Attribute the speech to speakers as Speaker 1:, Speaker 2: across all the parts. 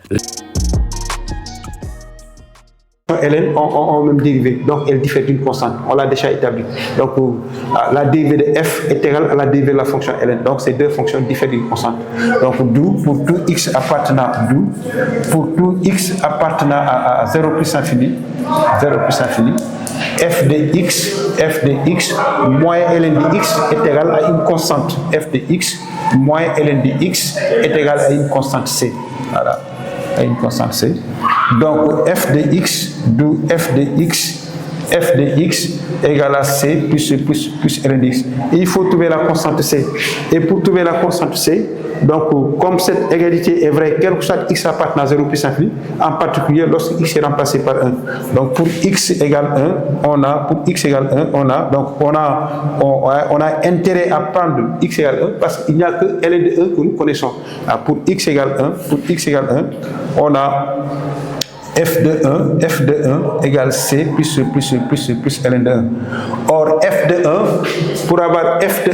Speaker 1: Ln ont même dérivé, donc elle diffère d'une constante, on l'a déjà établi. Donc la dérivée de f est égale à la dérivée de la fonction ln, donc ces deux fonctions diffèrent d'une constante. Donc d'où pour tout x appartenant à 0 plus infini, f de x moins ln de x est égal à une constante, f de x moins ln de x est égal à une constante c. Voilà, à une constante c. Donc f de x, d'où f de x égale à c plus ln de x. Et il faut trouver la constante c. Et pour trouver la constante c, donc comme cette égalité est vraie, quel que soit x appartenant à 0 plus infini, en particulier lorsque x est remplacé par 1. Donc pour x égale 1, on a intérêt à prendre x égale 1 parce qu'il n'y a que ln de 1 que nous connaissons. Alors, pour x égale 1, on a f de 1 égale c plus ln de 1. Or f de 1, pour avoir f de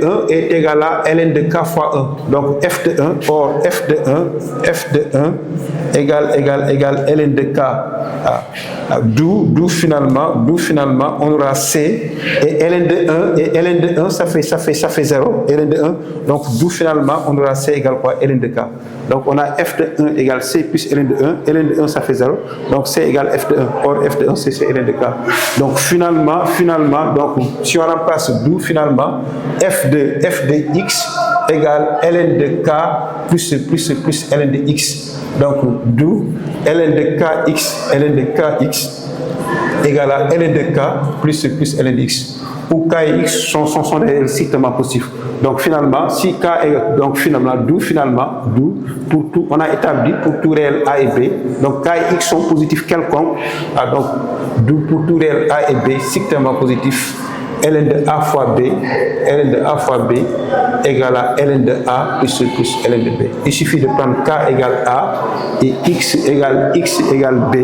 Speaker 1: 1 est égal à ln de k fois 1. Donc f de 1 égale ln de k. D'où finalement on aura c et ln de 1 ça fait 0, ln de 1. Donc d'où finalement on aura c égale quoi? Ln de k. Donc on a f de 1 égale c plus ln de 1, ln de 1 ça fait 0, donc c égale f de 1, or f de 1 c'est ln de k. Donc finalement, donc si on remplace d'où finalement f de x égale ln de k plus ln de x. Donc d'où ln de kx égale à ln de k plus ln de x. Où k et x sont des réels strictement positifs. Donc finalement, si k est d'où pour tout, on a établi pour tout réel a et b, donc k et x sont positifs quelconques, donc d'où pour tout réel a et b strictement positifs, ln de a fois b égale à ln de a plus ln de b. Il suffit de prendre k égale a et x égale b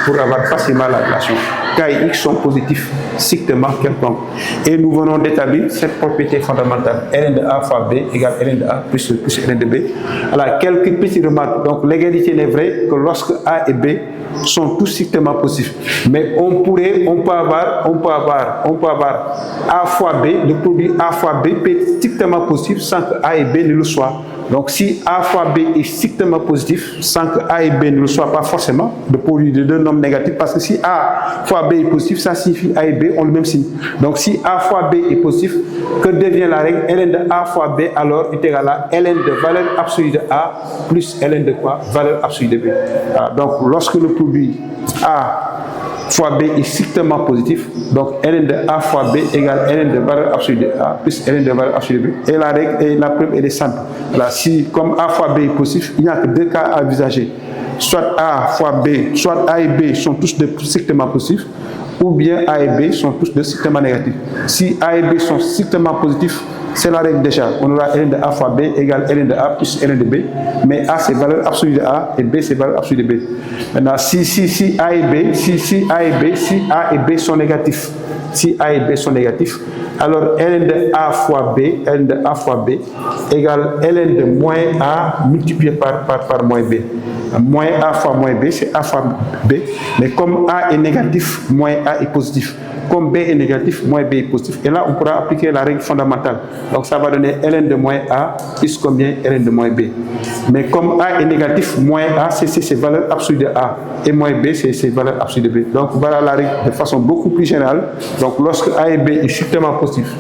Speaker 1: pour avoir facilement la relation. K et x sont positifs strictement quelconques. Et nous venons d'établir cette propriété fondamentale. Ln de a fois b égale ln de a plus ln de b. Alors, quelques petites remarques. Donc, l'égalité n'est vraie que lorsque a et b sont tous strictement positifs. Mais on peut avoir a fois b, le produit a fois b peut être strictement positif sans que a et b ne le soient. Donc si a fois b est strictement positif sans que a et b ne le soient pas forcément, le produit de deux nombres négatifs, parce que si a fois b est positif, ça signifie a et b ont le même signe. Donc si a fois b est positif, que devient la règle? Ln de a fois b alors est égal à ln de valeur absolue de a plus ln de quoi? Valeur absolue de b. Donc lorsque le produit a fois b est strictement positif, donc ln de a fois b égale ln de valeur absolue de a plus ln de valeur absolue de b. Et la règle et la preuve elle est simple. Alors, si comme a fois b est positif, il n'y a que deux cas à envisager. Soit a fois b, soit a et b sont tous strictement positifs, ou bien a et b sont tous strictement négatifs. Si a et b sont strictement positifs, c'est la règle déjà. On aura ln de a fois b égale ln de a plus ln de b. Mais a c'est valeur absolue de a et b c'est valeur absolue de b. Maintenant, si a et b sont négatifs, alors ln de a fois b égale ln de moins a multiplié par moins b. Moins a fois moins b, c'est a fois b. Mais comme a est négatif, moins a est positif. Comme b est négatif, moins b est positif. Et là, on pourra appliquer la règle fondamentale. Donc, ça va donner ln de moins a plus combien? Ln de moins b. Mais comme a est négatif, moins a, c'est valeur absolue de a. Et moins b, c'est valeur absolue de b. Donc, voilà la règle de façon beaucoup plus générale. Donc, lorsque a et b est strictement positif,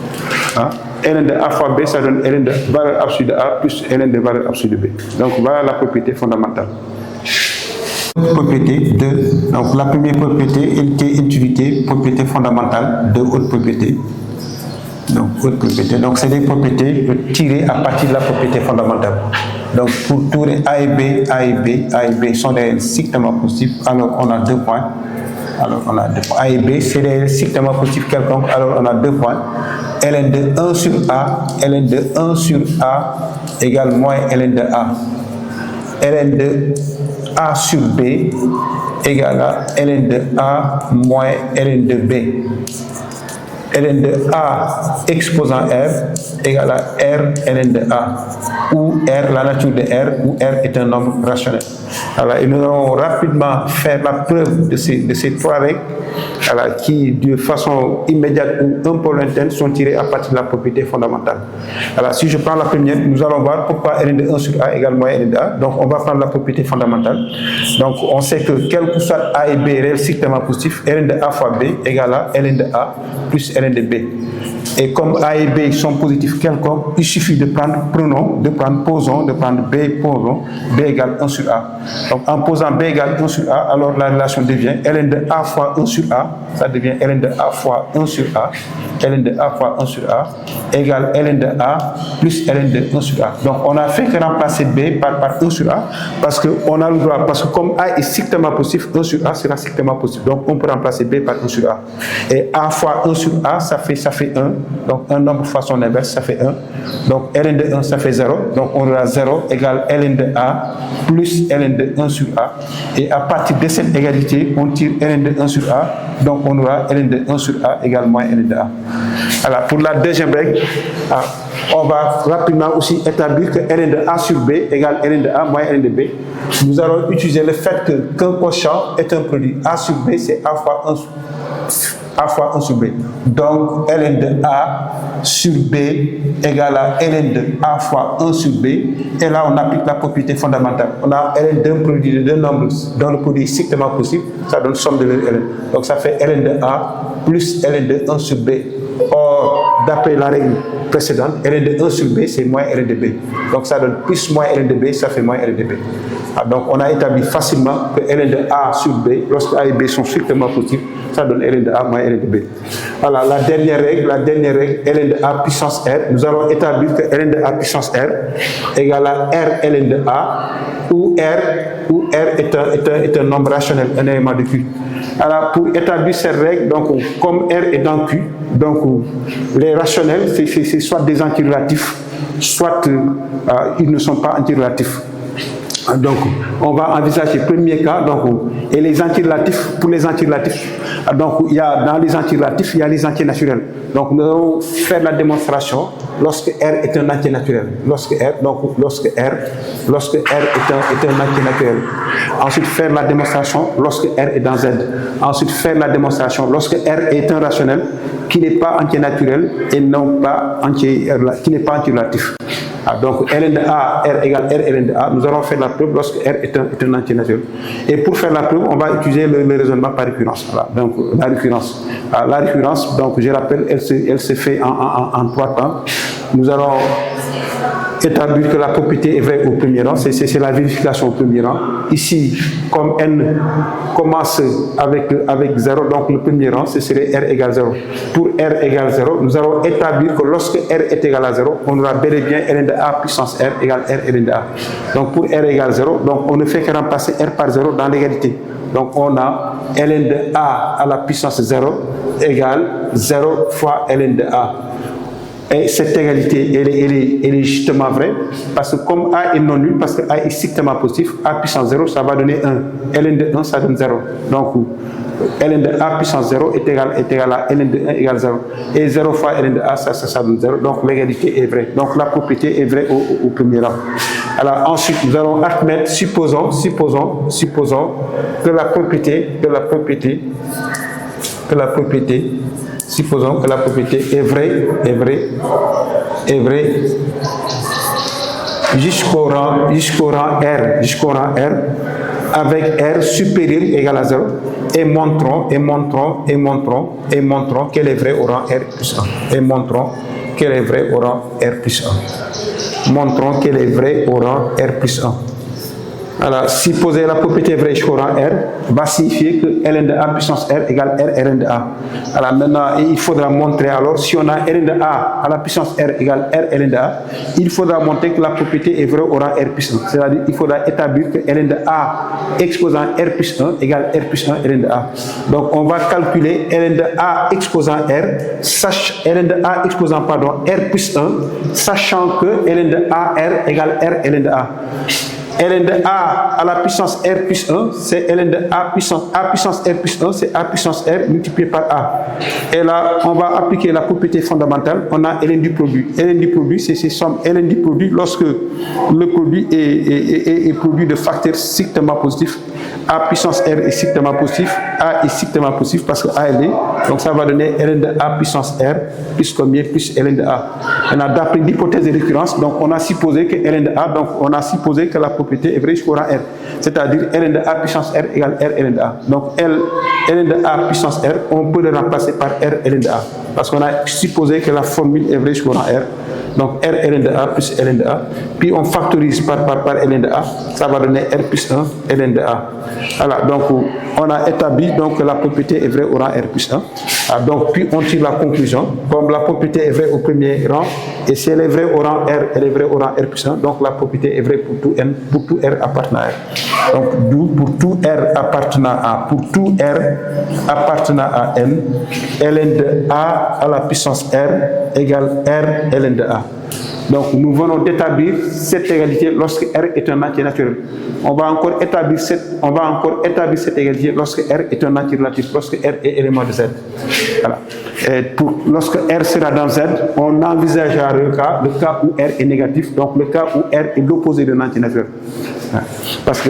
Speaker 1: ln de a fois b, ça donne ln de valeur absolue de a plus ln de valeur absolue de b. Donc, voilà la propriété fondamentale. Propriété de, donc la première propriété est utilité, propriété fondamentale de haute propriété. Donc haute propriété, donc c'est des propriétés tirées à partir de la propriété fondamentale. Donc pour tous les a et b sont des strictement positifs, alors on a 2 points. A et b c'est des strictement positifs quelconques, alors on a 2 points. Ln de 1 sur a égale moins ln de a. Ln de a sur b égale à ln de a moins ln de b. Ln de a exposant r égale à r ln de a. où R, la nature de R, où R est un nombre rationnel. Alors, et nous allons rapidement faire la preuve de ces trois règles qui, de façon immédiate ou un peu lointaine, sont tirées à partir de la propriété fondamentale. Alors, si je prends la première, nous allons voir pourquoi Ln de 1 sur A égale moins Ln de A. Donc, on va prendre la propriété fondamentale. Donc, on sait que quel que soit A et B réels strictement positifs, Ln de A fois B égale à Ln de A plus Ln de B. Et comme A et B sont positifs quelconques, il suffit de prendre posons, de prendre B posons, B égale 1 sur A. Donc en posant B égale 1 sur A, alors la relation devient Ln de A fois 1 sur A, ça devient Ln de A fois 1 sur A, Ln de A fois 1 sur A, égale Ln de A plus Ln de 1 sur A. Donc on a fait que remplacer B par 1 sur A, parce qu'on a le droit, parce que comme A est strictement positif, 1 sur A sera strictement positif. Donc on peut remplacer B par 1 sur A. Et A fois 1 sur A, ça fait 1. Donc un nombre fois son inverse, ça fait 1. Donc Ln de 1, ça fait 0. Donc on aura 0 égale Ln de A plus Ln de 1 sur A. Et à partir de cette égalité, on tire Ln de 1 sur A. Donc on aura Ln de 1 sur A égale moins Ln de A. Alors pour la deuxième règle, on va rapidement aussi établir que Ln de A sur B égale Ln de A moins Ln de B. Nous allons utiliser le fait qu'un quotient est un produit. A sur B, c'est A fois 1 sur B. Donc, Ln de A sur B égale à Ln de A fois 1 sur B. Et là, on applique la propriété fondamentale. On a Ln d'un produit de deux nombres dont le produit est strictement possible. Ça donne somme de leur Ln. Donc, ça fait Ln de A plus Ln de 1 sur B. Or, d'après la règle précédente, Ln de 1 sur B, c'est moins Ln de B. Donc, ça donne plus moins Ln de B, ça fait moins Ln de B. Donc, on a établi facilement que Ln de A sur B, lorsque A et B sont strictement positifs, ça donne Ln de A moins Ln de B. Voilà, la dernière règle, Ln de A puissance R, nous allons établir que Ln de A puissance R égale à R Ln de A, où R est un nombre rationnel, un élément de Q. Alors, pour établir cette règle, donc, comme R est dans Q, donc les rationnels, c'est soit des antirelatifs, soit ils ne sont pas antirelatifs. Donc, on va envisager le premier cas, donc, et les antirelatifs, pour les antirelatifs, donc, dans les antirelatifs, il y a les antinaturels. Donc, nous allons faire la démonstration lorsque R est un antinaturel. Lorsque R est un antinaturel. Ensuite, faire la démonstration lorsque R est dans Z. Ensuite, faire la démonstration lorsque R est un rationnel qui n'est pas antinaturel et non pas qui n'est pas antirelatif. Donc, Ln de A, R égale R Ln de A. Nous allons faire la preuve lorsque R est un antinaturel. Et pour faire la preuve, on va utiliser le raisonnement par récurrence. Voilà. Donc, la récurrence, donc, je rappelle, elle se fait en trois temps. Nous allons établir que la propriété est vraie au premier rang, c'est la vérification au premier rang. Ici, comme n commence avec 0, donc le premier rang, ce serait R égale 0. Pour R égale 0, nous allons établir que lorsque R est égal à 0, on aura bel et bien Ln de A puissance R égale R Ln de A. Donc pour R égale 0, donc on ne fait que remplacer R par 0 dans l'égalité. Donc on a Ln de A à la puissance 0 égale 0 fois Ln de A. Et cette égalité, elle est justement vraie, parce que comme A est non nul, parce que A est strictement positif, A puissance 0, ça va donner 1. Ln de 1, ça donne 0. Donc, Ln de A puissance 0 est égal à Ln de 1 égale 0. Et 0 fois Ln de A, ça donne 0. Donc, l'égalité est vraie. Donc, la propriété est vraie au premier rang. Alors, ensuite, nous allons admettre, supposons que la propriété supposons que la propriété est vraie jusqu'au rang R, avec R supérieur ou égal à 0, et montrons qu'elle est vraie au rang R plus 1. Et montrons qu'elle est vraie au rang R plus 1. Montrons qu'elle est vraie au rang R plus 1. Alors, supposer la propriété vraie jusqu'au rang R va signifier que Ln de A puissance R égale R Ln de A. Alors maintenant, il faudra montrer, alors si on a Ln de A à la puissance R égale R Ln de A, il faudra montrer que la propriété est vraie au rang R plus 1. C'est-à-dire qu'il faudra établir que Ln de A exposant R plus 1 égale R plus 1 Ln de A. Donc on va calculer Ln de A exposant R, Ln de A exposant R plus 1, sachant que Ln de A R égale R Ln de A. ln de A à la puissance R plus 1, c'est ln de A puissance R plus 1, c'est A puissance R multiplié par A. Et là, on va appliquer la propriété fondamentale. On a ln du produit. Ln du produit, c'est ces sommes ln du produit lorsque le produit est produit de facteurs strictement positifs. A puissance R est strictement positif, A est strictement positif parce que A est D. Donc ça va donner ln de A puissance R plus combien? Plus ln de A. Maintenant, d'après l'hypothèse de récurrence, donc on a supposé que ln de A, donc on a supposé que la propriété est vraie jusqu'au rang R. C'est-à-dire ln de A puissance R égale R ln de A. Donc ln de A puissance R, on peut le remplacer par R ln de A. Parce qu'on a supposé que la formule est vraie jusqu'au rang R. Donc R ln de A plus ln de A. Puis on factorise par ln de A. Ça va donner R plus 1 ln de A. Voilà, donc on a établi donc, que la propriété est vraie au rang R plus 1. Alors, donc, puis on tire la conclusion. Comme la propriété est vraie au premier rang, et si elle est vraie au rang R, elle est vraie au rang R plus 1. Donc la propriété est vraie pour tout N, pour tout R appartenant à R. Donc d'où pour tout R appartenant à, pour tout R appartenant à N, ln de A à la puissance R égale R ln de A. Donc nous venons d'établir cette égalité lorsque R est un entier naturel. On va encore établir cette égalité lorsque R est un entier relatif, lorsque R est élément de Z. Voilà. Et lorsque R sera dans Z, on envisagera le cas où R est négatif, donc le cas où R est l'opposé d'un entier naturel. Parce que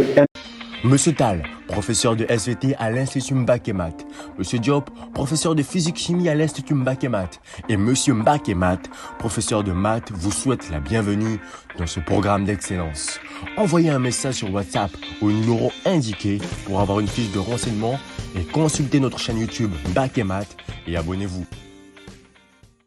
Speaker 2: Monsieur Tal, professeur de SVT à l'Institut Mbakemat. Monsieur Diop, professeur de physique-chimie à l'Institut Mbakemat. Et Monsieur Mbakemat, professeur de maths, vous souhaite la bienvenue dans ce programme d'excellence. Envoyez un message sur WhatsApp au numéro indiqué pour avoir une fiche de renseignement et consultez notre chaîne YouTube Mbakemat et abonnez-vous.